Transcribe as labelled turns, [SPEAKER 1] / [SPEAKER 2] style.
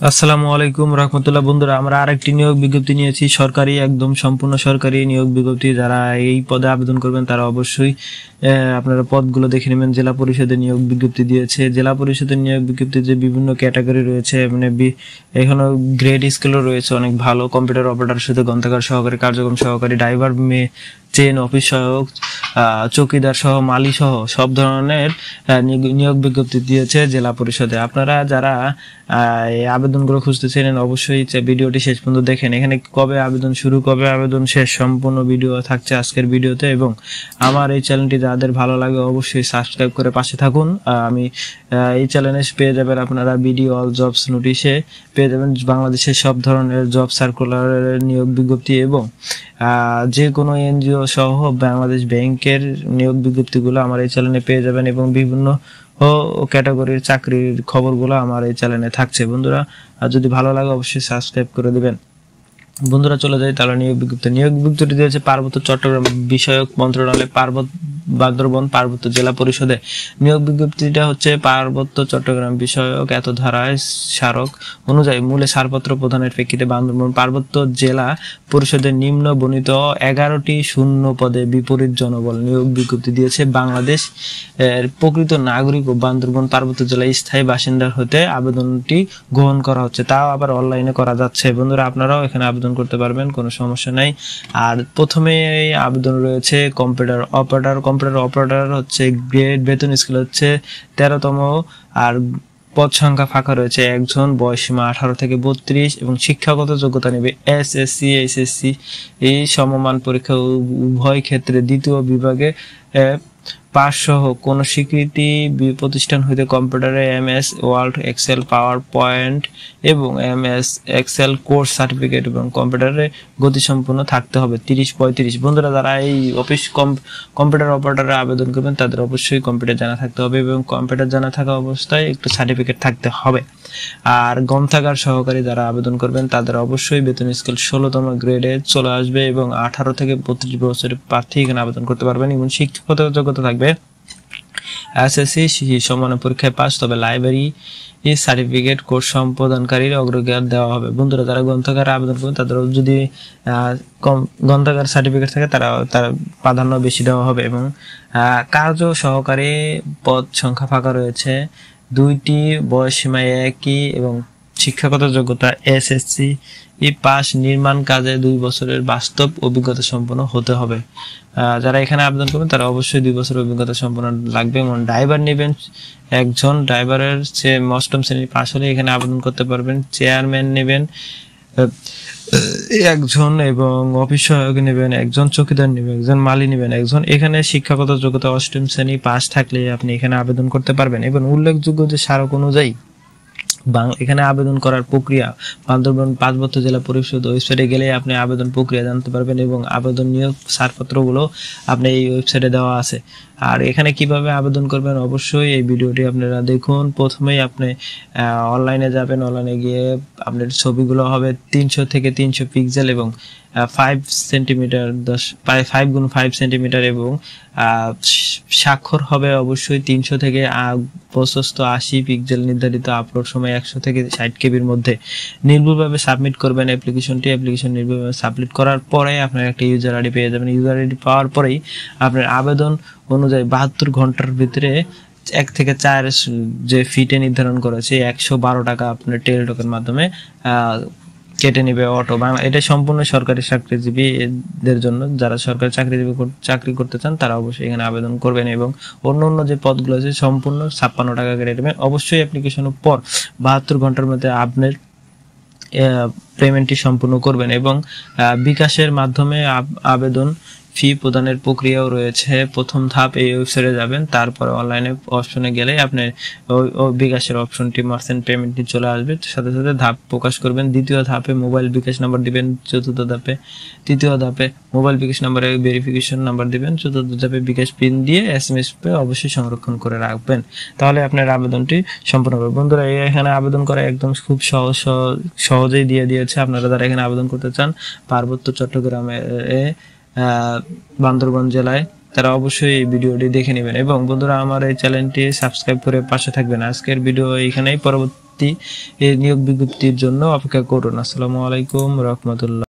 [SPEAKER 1] আসসালামু আলাইকুম রহমতুল্লাহ। বন্ধুরা, আমরা আরেকটি নিয়োগ বিজ্ঞপ্তি নিয়েছি, সরকারি, একদম সম্পূর্ণ সরকারি নিয়োগ বিজ্ঞপ্তি। যারা এই পদে আবেদন করবেন তারা অবশ্যই আপনারা পদগুলো দেখে নেবেন। জেলা পরিষদের নিয়োগ বিজ্ঞপ্তি দিয়েছে। জেলা পরিষদের নিয়োগ বিজ্ঞপ্তিতে বিভিন্ন ক্যাটাগরি রয়েছে, মানে এখানে গ্রেড স্কেলও রয়েছে অনেক ভালো। কম্পিউটার অপারেটর, সাথে গ্রন্থাগার সহকারী, কার্যক্রম সহকারী, ড্রাইভার, চেন অফিস সহায়ক, চৌকিদার সহ, মালি সহ সব ধরনের নিয়োগ বিজ্ঞপ্তি দিয়েছে জেলা পরিষদে। আপনারা যারা এই আবেদনগুলো খুঁজতেছেন অবশ্যই ভিডিওটি শেষ পর্যন্ত দেখেন। এখানে কবে আবেদন শুরু, কবে আবেদন শেষ, সম্পূর্ণ ভিডিও থাকছে আজকের ভিডিওতে। এবং আমার এই চ্যানেলটি যাদের ভালো লাগে অবশ্যই সাবস্ক্রাইব করে পাশে থাকুন। আমি এই চ্যানেলে পেয়ে যাবেন আপনারা ভিডিও অল জবস নোটিশে পেয়ে যাবেন বাংলাদেশের সব ধরনের জব সার্কুলারের নিয়োগ বিজ্ঞপ্তি এবং যে কোনো এনজিও সহ বাংলাদেশ ব্যাংকের নিয়োগ বিজ্ঞপ্তিগুলো আমার এই চ্যানেলে পেয়ে যাবেন এবং বিভিন্ন ক্যাটাগরির চাকরির খবরগুলো আমার এই চ্যানেলে থাকছে। বন্ধুরা, যদি ভালো লাগে অবশ্যই সাবস্ক্রাইব করে দিবেন। বন্ধুরা, চলে যাই তাহলে নিয়োগ বিজ্ঞপ্তি দিয়েছে পার্বত্য চট্টগ্রাম বিষয়ক মন্ত্রণালয়, বান্দরবান পার্বত্য জেলা পরিষদে। নিয়োগ বিজ্ঞপ্তিটা হচ্ছে পার্বত্য চট্টগ্রাম বিষয়ক এত ধারায় স্মারক অনুযায়ী মূলে ছাড়পত্র প্রদানের প্রেক্ষিতে বান্দরবান পার্বত্য জেলা পরিষদের নিম্ন বর্ণিত 11টি শূন্য পদে বিপরীত জনবল নিয়োগ বিজ্ঞপ্তি দিয়েছে। বাংলাদেশ প্রকৃত নাগরিক ও বান্দরবান পার্বত্য জেলায় স্থায়ী বাসিন্দার হতে আবেদনটি গ্রহণ করা হচ্ছে, তাও আবার অনলাইনে করা যাচ্ছে। বন্ধুরা, আপনারাও এখানে আবেদন করতে পারবেন, কোনো সমস্যা নাই। আর প্রথমে আবেদন রয়েছে কম্পিউটার অপারেটর হচ্ছে গ্রেড, বেতন স্কেল হচ্ছে 13তম। আর পদ সংখ্যা ফাঁকা রয়েছে একজন, বয়সীমা 18 থেকে 32 এবং শিক্ষাগত যোগ্যতা নেবে এসএসসি, এইচএসসি এই সমমান পরীক্ষা উভয় ক্ষেত্রে দ্বিতীয় বিভাগে পাস সহ কোন স্বীকৃতি প্রতিষ্ঠান হইতে কম্পিউটারে MS Word, Excel, PowerPoint এবং এমএস এক্সেল কোর্স সার্টিফিকেট এবং কম্পিউটারে গতিসম্পন্ন থাকতে হবে 30-35। বন্ধুরা, যারা এই অফিস কম্পিউটার অপারেটরে আবেদন করবেন তাদের অবশ্যই কম্পিউটার জানা থাকতে হবে এবং কম্পিউটার জানা থাকা অবস্থায় একটু সার্টিফিকেট থাকতে হবে। আর গ্রন্থাগার সহকারী যারা আবেদন করবেন তাদের অবশ্যই বেতন স্কেল 16তম গ্রেডে চলে আসবে এবং 18 থেকে 32 বছরের প্রার্থী এখানে আবেদন করতে পারবেন এবং শিক্ষাগত যোগ্যতা থাকবে এসএসসি সমান পরীক্ষায় পাস, তবে লাইব্রেরি সার্টিফিকেট কোর্স সম্পাদনকারীর অগ্রাধিকার দেওয়া হবে। বন্ধুরা, যারা গ্রন্থাগারে আবেদন করবেন তাদের যদি গ্রন্থাগার সার্টিফিকেট থাকে তারা প্রাধান্য বেশি দেওয়া হবে। এবং কার্য সহকারী পদ সংখ্যা ফাঁকা রয়েছে 2টি, বয়সসীমা একই এবং শিক্ষাগত যোগ্যতা এসএসসি পাস, নির্মাণ কাজে 2 বছরের বাস্তব অভিজ্ঞতা সম্পন্ন হতে হবে। যারা এখানে আবেদন করবেন তারা অবশ্যই 2 বছরের অভিজ্ঞতা সম্পন্ন লাগবে। এবং ড্রাইভার নেবেন একজন, ড্রাইভারের অষ্টম শ্রেণী পাস হলে এখানে আবেদন করতে পারবেন। চেয়ারম্যান নেবেন একজন এবং অফিস সহায়ক নেবেন একজন, চৌকিদার নেবেন একজন, মালি নেবেন একজন। এখানে শিক্ষাগত যোগ্যতা অষ্টম শ্রেণী পাস থাকলে আপনি এখানে আবেদন করতে পারবেন। এবং উল্লেখযোগ্য যে স্মারক অনুযায়ী এখানে আবেদন করার প্রক্রিয়া বান্দরবান পার্বত্য জেলা পরিষদ ওয়েবসাইটে গেলে আপনি আবেদন প্রক্রিয়া জানতে পারবেন এবং আবেদন নিয়োগ ছাড়পত্রগুলো আপনি এই ওয়েবসাইটে দেওয়া আছে। আর এখানে কিভাবে আবেদন করবেন অবশ্যই এই ভিডিওটি আপনারা দেখুন। প্রথমেই আপনি অনলাইনে যাবেন, অনলাইনে গিয়ে আপনার ছবিগুলো হবে 300 থেকে 300 পিক্সেল এবং 5 সেন্টিমিটার 5x5 সেন্টিমিটার এবং স্বাক্ষর হবে অবশ্যই 300 থেকে প্রশস্ত 80 পিক্সেল। নির্ধারিত আপলোড সময় 100 থেকে 60 কেবির মধ্যে। নির্ভুলভাবে সাবমিট করবেন অ্যাপ্লিকেশন নির্ভুলভাবে সাবমিট করার পরে আপনার একটা ইউজার আইডি পেয়ে যাবেন। ইউজার আইডি পাওয়ার পরেই আপনার আবেদন অনুযায়ী 72 ঘন্টার ভিতরে 1 থেকে 4 যে ফিটে নির্ধারণ করেছে 112 টাকা আপনার টেলিটকের মাধ্যমে কেটে নেবে অটো। এটা সম্পূর্ণ সরকারি চাকরিজীবীদের জন্য। যারা সরকারি চাকরি করতে চান তারা অবশ্যই এখানে আবেদন করবেন এবং অন্য যে পদগুলো আছে সম্পূর্ণ 56 টাকা কেটে নেবেন। অবশ্যই অ্যাপ্লিকেশনের পর 72 ঘন্টার মধ্যে আপনার পেমেন্টটি সম্পূর্ণ করবেন এবং বিকাশের মাধ্যমে আবেদন ফি প্রদানের প্রক্রিয়াও রয়েছে। প্রথম ধাপ এই ওয়েবসাইটে যাবেন, তারপরে অনলাইনে অপশনে গেলে আপনার ওই বিকাশের অপশনটি মার্চেন্ট পেমেন্টটি চলে আসবে, সাথে সাথে ধাপ প্রকাশ করবেন। দ্বিতীয় ধাপে মোবাইল বিকাশ নাম্বার দিবেন, চতুর্থ ধাপে তৃতীয় ধাপে মোবাইল বিকাশ নাম্বারে ভেরিফিকেশন নাম্বার দিবেন, চতুর্থ ধাপে বিকাশ পিন দিয়ে এসএমএস পে অবশ্যই সংরক্ষণ করে রাখবেন, তাহলে আপনার আবেদনটি সম্পূর্ণ হবে। বন্ধুরা, এখানে আবেদন করা একদম খুব সহজেই দিয়ে দিয়েছে। আপনারা যারা এখানে আবেদন করতে চান পার্বত্য চট্টগ্রামে বান্দরবান জেলায় তারা অবশ্যই এই ভিডিওটি দেখে নেবেন এবং বন্ধুরা আমার এই চ্যানেলটি সাবস্ক্রাইব করে পাশে থাকবেন। আজকের ভিডিও এখানেই, পরবর্তী এই নিয়োগ বিজ্ঞপ্তির জন্য অপেক্ষা করুন। আসসালামু আলাইকুম রহমতুল্লাহ।